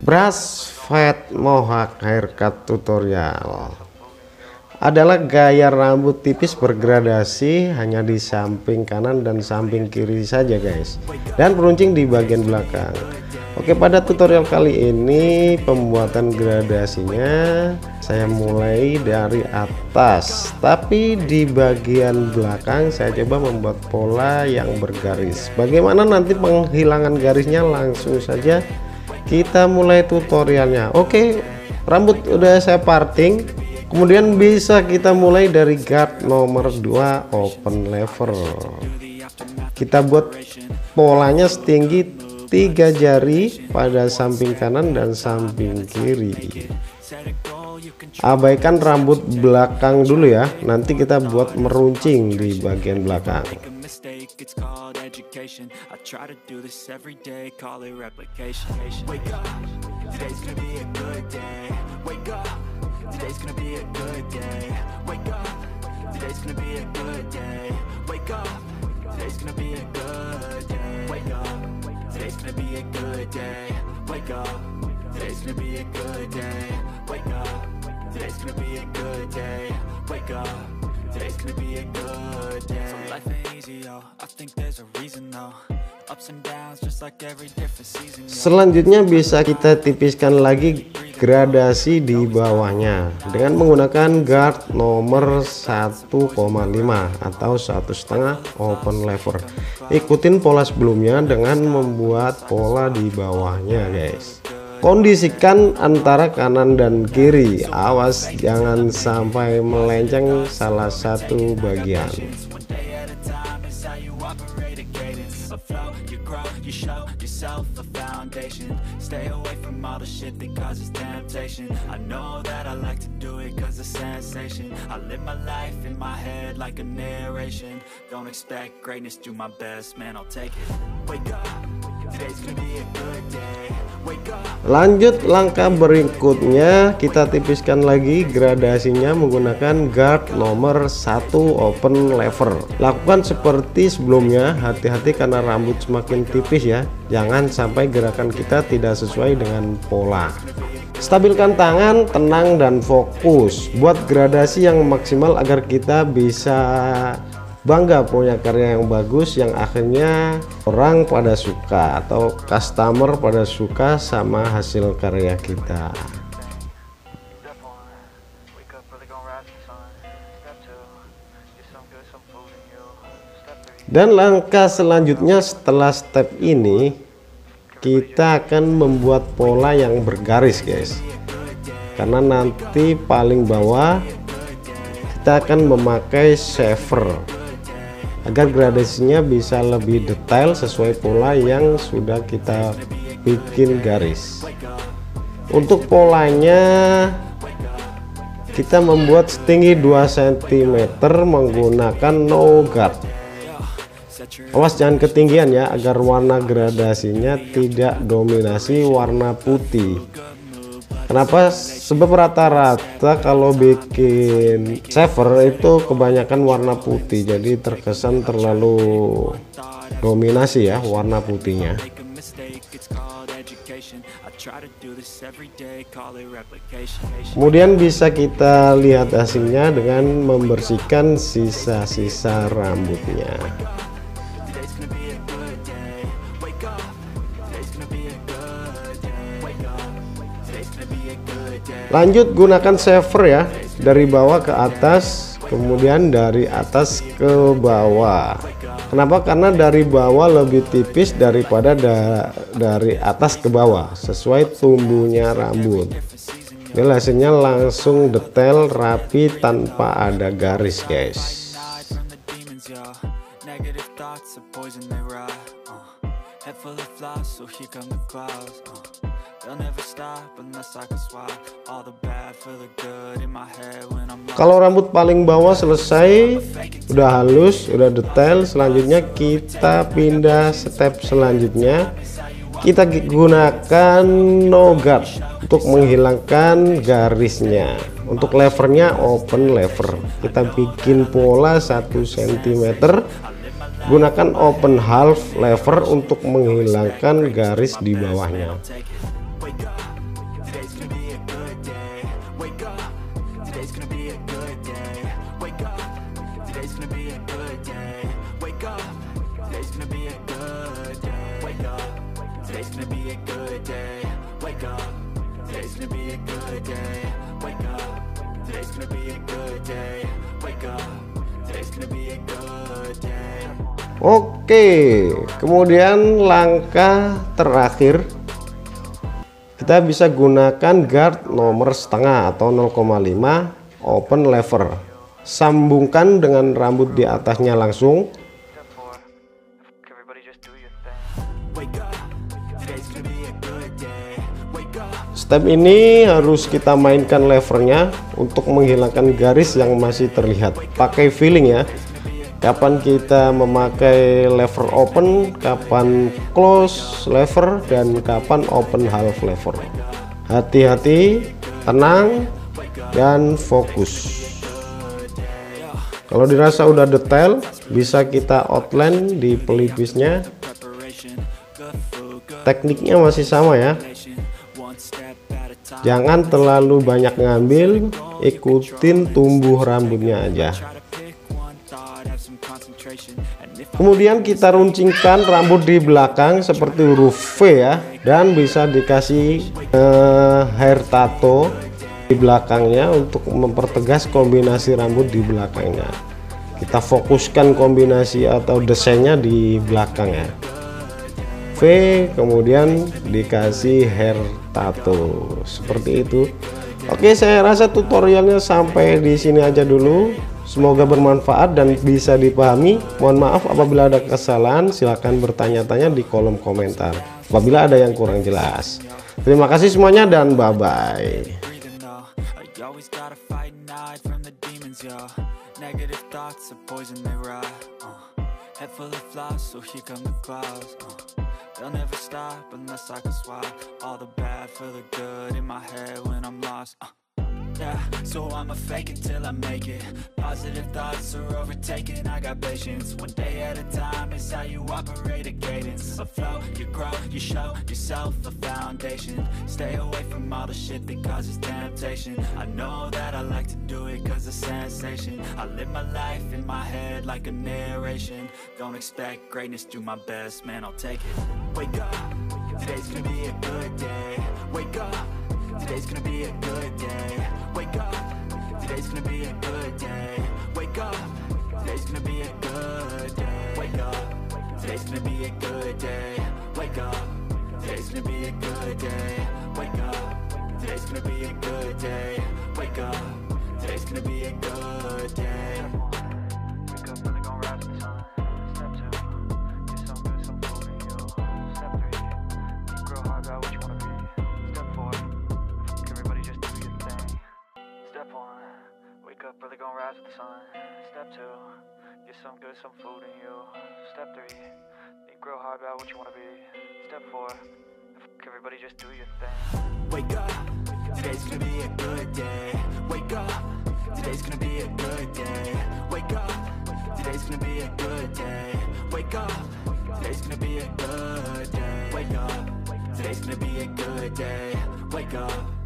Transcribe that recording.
Brush fade mohawk haircut tutorial adalah gaya rambut tipis bergradasi hanya di samping kanan dan samping kiri saja guys, dan peruncing di bagian belakang. Oke, pada tutorial kali ini pembuatan gradasinya saya mulai dari atas, tapi di bagian belakang saya coba membuat pola yang bergaris. Bagaimana nanti penghilangan garisnya, langsung saja kita mulai tutorialnya. Oke, rambut udah saya parting, kemudian bisa kita mulai dari guard nomor 2 open lever. Kita buat polanya setinggi 3 jari pada samping kanan dan samping kiri. Abaikan rambut belakang dulu ya, nanti kita buat meruncing di bagian belakang. Today's gonna be a good day. Wake up. Today's gonna be a good day. Wake up. Today's gonna be a good day. Wake up. Today's gonna be a good day. So life ain't easy, yo. I think there's a reason though. Ups and downs just like every different season. Selanjutnya bisa kita tipiskan lagi gradasi di bawahnya dengan menggunakan guard nomor 1,5 atau 1,5 open lever. Ikutin pola sebelumnya dengan membuat pola di bawahnya guys. Kondisikan antara kanan dan kiri, awas jangan sampai melenceng salah satu bagian. Stay away from all the shit that causes temptation. I know that I like to do it cause it's sensation. I live my life in my head like a narration. Don't expect greatness, do my best, man, I'll take it. Wake up, today's gonna be a good day. Wake up. Lanjut langkah berikutnya, kita tipiskan lagi gradasinya menggunakan guard nomor 1 open lever. Lakukan seperti sebelumnya, hati-hati karena rambut semakin tipis ya, jangan sampai gerakan kita tidak sesuai dengan pola. Stabilkan tangan, tenang dan fokus. Buat gradasi yang maksimal agar kita bisa bangga punya karya yang bagus, yang akhirnya orang pada suka atau customer pada suka sama hasil karya kita. Dan langkah selanjutnya setelah step ini, kita akan membuat pola yang bergaris guys, karena nanti paling bawah kita akan memakai shaver agar gradasinya bisa lebih detail sesuai pola yang sudah kita bikin garis. Untuk polanya kita membuat setinggi 2 cm menggunakan no guard. Awas jangan ketinggian ya, agar warna gradasinya tidak dominasi warna putih. Kenapa? Sebab rata-rata kalau bikin shaver itu kebanyakan warna putih, jadi terkesan terlalu dominasi ya warna putihnya. Kemudian bisa kita lihat hasilnya dengan membersihkan sisa-sisa rambutnya. Lanjut gunakan shaver ya, dari bawah ke atas, kemudian dari atas ke bawah. Kenapa? Karena dari bawah lebih tipis daripada dari atas ke bawah, sesuai tumbuhnya rambut. Ini hasilnya langsung detail, rapi, tanpa ada garis guys. Kalau rambut paling bawah selesai, udah halus, udah detail, selanjutnya kita pindah step selanjutnya. Kita gunakan no guard untuk menghilangkan garisnya. Untuk levernya open lever, kita bikin pola 1 cm, gunakan open half lever untuk menghilangkan garis di bawahnya. Today's gonna be a good day. Wake up. Today's gonna be a good day. Wake up. Today's gonna be a good day. Wake up. Today's gonna be a good day. Wake up. Today's gonna be a good day. Wake up. Today's gonna be a good day. Wake up. Today's gonna be a good day. Oke, kemudian langkah terakhir kita bisa gunakan guard nomor setengah atau 0,5 open lever. Sambungkan dengan rambut di atasnya langsung. Step ini harus kita mainkan levernya untuk menghilangkan garis yang masih terlihat. Pakai feeling ya. Kapan kita memakai lever open, kapan close lever, dan kapan open half lever. Hati-hati, tenang, dan fokus. Kalau dirasa udah detail, bisa kita outline di pelipisnya. Tekniknya masih sama ya. Jangan terlalu banyak ngambil, ikutin tumbuh rambutnya aja. Kemudian kita runcingkan rambut di belakang seperti huruf V ya, dan bisa dikasih hair tattoo di belakangnya untuk mempertegas kombinasi rambut di belakangnya. Kita fokuskan kombinasi atau desainnya di belakang ya. V, kemudian dikasih hair tattoo seperti itu. Oke, saya rasa tutorialnya sampai di sini aja dulu. Semoga bermanfaat dan bisa dipahami. Mohon maaf apabila ada kesalahan, silahkan bertanya-tanya di kolom komentar apabila ada yang kurang jelas. Terima kasih semuanya dan bye-bye. They'll never stop unless I can swap all the bad for the good in my head when I'm lost. Yeah, so I'ma fake it till I make it. Positive thoughts are overtaken, I got patience. One day at a time is how you operate a cadence. A flow, you grow, you show yourself a foundation. Stay away from all the shit that causes temptation. I know that I like to do it cause it's sensation. I live my life in my head like a narration. Don't expect greatness, do my best, man, I'll take it. Wake up, today's gonna be a good day. Wake up, today's gonna be a good day. Wake up, today's gonna be a good day. Wake up, today's gonna be a good day. Wake up, today's gonna be a good day. Wake up, today's gonna be a good day. Wake up, today's gonna be a good day. Wake up, today's gonna be a good day. Wake up, really gonna rise to the sun. Step 2, get some good, some food in you. Step 3, think real hard about what you wanna be. Step 4, everybody just do your thing. Step 1, wake up, really gonna rise with the sun. Step 2, get some good, some food in you. Step 3, think real hard about what you wanna be. Step 4, everybody just do your thing. Wake up, today's gonna be a good day. Wake up, today's gonna be a good day. Wake up, today's gonna be a good day. Wake up, today's gonna be a good day. Wake up, today's gonna be a good day. Wake up.